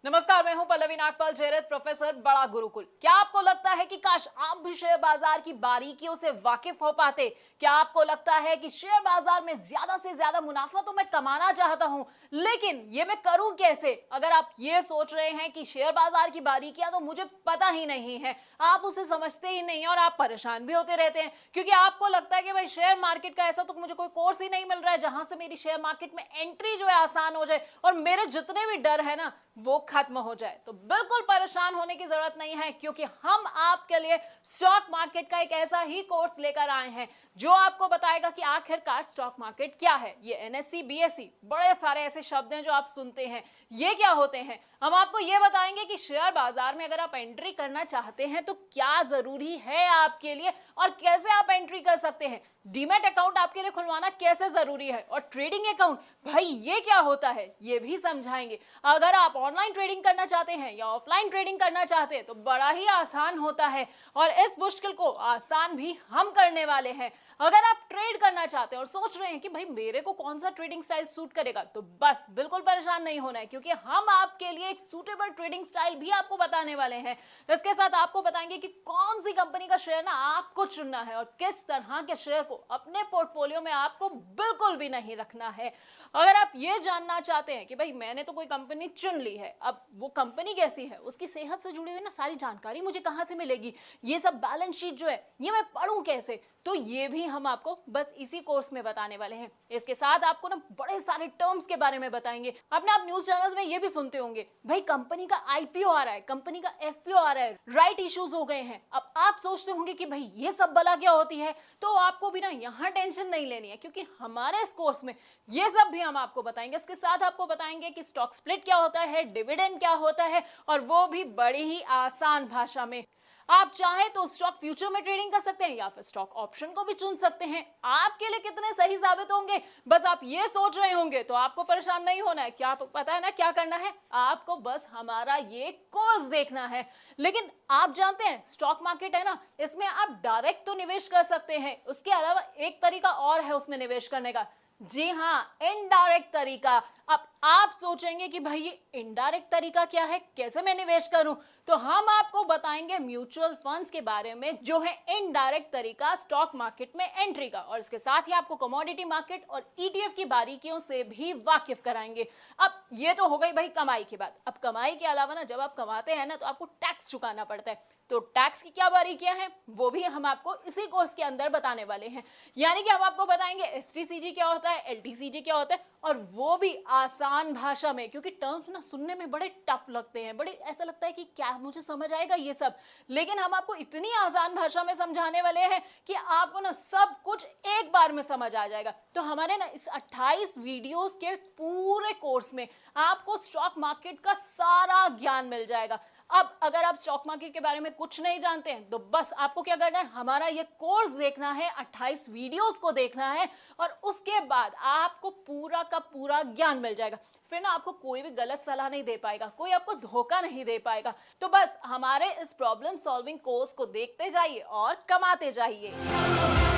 नमस्कार, मैं हूं पल्लवी नागपाल जयरथ, प्रोफेसर बड़ा गुरुकुल। क्या आपको लगता है कि काश आप भी शेयर बाजार की बारीकियों से वाकिफ हो पाते? क्या आपको लगता है कि शेयर बाजार में ज्यादा से ज्यादा मुनाफा तो मैं कमाना चाहता हूं, लेकिन ये मैं करूं कैसे? अगर आप ये सोच रहे हैं कि शेयर बाजार की बारीकियां तो मुझे पता ही नहीं है, आप उसे समझते ही नहीं और आप परेशान भी होते रहते हैं, क्योंकि आपको लगता है कि भाई शेयर मार्केट का ऐसा तो मुझे कोई कोर्स ही नहीं मिल रहा है जहां से मेरी शेयर मार्केट में एंट्री जो है आसान हो जाए और मेरे जितने भी डर है ना वो खत्म हो जाए। तो बिल्कुल परेशान होने की जरूरत नहीं है, क्योंकि हम आपके लिए स्टॉक मार्केट का एक ऐसा ही कोर्स लेकर आए हैं जो आपको बताएगा कि आखिरकार स्टॉक मार्केट क्या है। ये एनएससी, बीएससी, बड़े सारे ऐसे शब्द हैं जो आप सुनते हैं, ये क्या होते हैं। हम आपको ये बताएंगे कि शेयर बाजार में अगर आप एंट्री करना चाहते हैं तो क्या जरूरी है आपके लिए और कैसे आप एंट्री कर सकते हैं। डीमैट अकाउंट आपके लिए खुलवाना कैसे जरूरी है और ट्रेडिंग अकाउंट भाई ये क्या होता है ये भी समझाएंगे। अगर आप ऑनलाइन ट्रेडिंग करना चाहते हैं या ऑफलाइन ट्रेडिंग करना चाहते हैं तो बड़ा ही आसान होता है और इस मुश्किल को आसान भी हम करने वाले हैं। अगर आप ट्रेड करना चाहते हैं और सोच रहे हैं कि भाई मेरे को कौन सा ट्रेडिंग स्टाइल सूट करेगा, तो बस बिल्कुल परेशान नहीं होना है, क्योंकि हम आपके लिए एक सूटेबल ट्रेडिंग स्टाइल भी आपको बताने वाले हैं। इसके साथ आपको बताएंगे कि कौन सी कंपनी का शेयर ना आपको चुनना है और किस तरह के शेयर को अपने पोर्टफोलियो में आपको बिल्कुल भी नहीं रखना है। अगर आप ये जानना चाहते हैं कि भाई मैंने तो कोई कंपनी चुन ली है, अब वो कंपनी कैसी है, उसकी सेहत से जुड़ी हुई ना सारी जानकारी मुझे कहां से मिलेगी, ये सब बैलेंस शीट जो है ये मैं पढ़ूं कैसे, तो ये भी हम आपको बस इसी कोर्स में बताने वाले हैं। इसके साथ आपको ना बड़े सारे टर्म्स के बारे में बताएंगे। अपने आप न्यूज चैनल्स में ये भी सुनते होंगे भाई कंपनी का आईपीओ आ रहा है, कंपनी का एफपीओ आ रहा है, राइट इश्यूज हो गए हैं। अब आप सोचते होंगे कि भाई ये सब बला क्या होती है, तो आपको भी ना यहाँ टेंशन नहीं लेनी है, क्योंकि हमारे इस कोर्स में ये सब भी हम आपको बताएंगे। इसके साथ आपको बताएंगे कि स्टॉक स्प्लिट क्या होता है, डिविडेंड क्या होता है, और वो भी बड़ी ही आसान भाषा में। आप चाहे तो स्टॉक फ्यूचर में ट्रेडिंग कर सकते हैं या फिर स्टॉक ऑप्शन को भी चुन सकते हैं। आपके लिए कितने सही साबित होंगे बस आप ये सोच रहे होंगे, तो आपको परेशान नहीं होना है। क्या पता है ना क्या करना है, आपको बस हमारा ये कोर्स देखना है। लेकिन आप जानते हैं स्टॉक मार्केट है ना, इसमें आप डायरेक्ट तो निवेश कर सकते हैं, उसके अलावा एक तरीका और है उसमें निवेश करने का। जी हाँ, इनडायरेक्ट तरीका। अब आप सोचेंगे कि भाई ये इनडायरेक्ट तरीका क्या है, कैसे मैं निवेश करूं, तो हम आपको बताएंगे म्यूचुअल फंड्स के बारे में जो है इनडायरेक्ट तरीका स्टॉक मार्केट में एंट्री का, और इसके साथ ही आपको कमोडिटी मार्केट और ईटीएफ की बारीकियों से भी वाकिफ कराएंगे। अब ये तो हो गई भाई कमाई की बात। अब कमाई के अलावा ना जब आप कमाते हैं ना तो आपको टैक्स चुकाना पड़ता है, तो टैक्स की क्या बारीकियां हैं वो भी हम आपको इसी कोर्स के अंदर बताने वाले हैं। यानी कि हम आपको बताएंगे एसटीसीजी क्या होता है, एलटीसीजी क्या होता है, और वो भी आसान भाषा में, क्योंकि टर्म्स ना सुनने में बड़े टफ लगते हैं, बड़े ऐसा लगता है कि क्या मुझे समझ आएगा ये सब, लेकिन हम आपको इतनी आसान भाषा में समझाने वाले हैं कि आपको ना सब कुछ एक बार में समझ आ जाएगा। तो हमारे ना इस 28 वीडियोस के पूरे कोर्स में आपको स्टॉक मार्केट का सारा ज्ञान मिल जाएगा। अब अगर आप स्टॉक मार्केट के बारे में कुछ नहीं जानते हैं तो बस आपको क्या करना है, हमारा ये कोर्स देखना है, 28 वीडियोस को देखना है, और उसके बाद आपको पूरा का पूरा ज्ञान मिल जाएगा। फिर ना आपको कोई भी गलत सलाह नहीं दे पाएगा, कोई आपको धोखा नहीं दे पाएगा। तो बस हमारे इस प्रॉब्लम सॉल्विंग कोर्स को देखते जाइए और कमाते जाइए।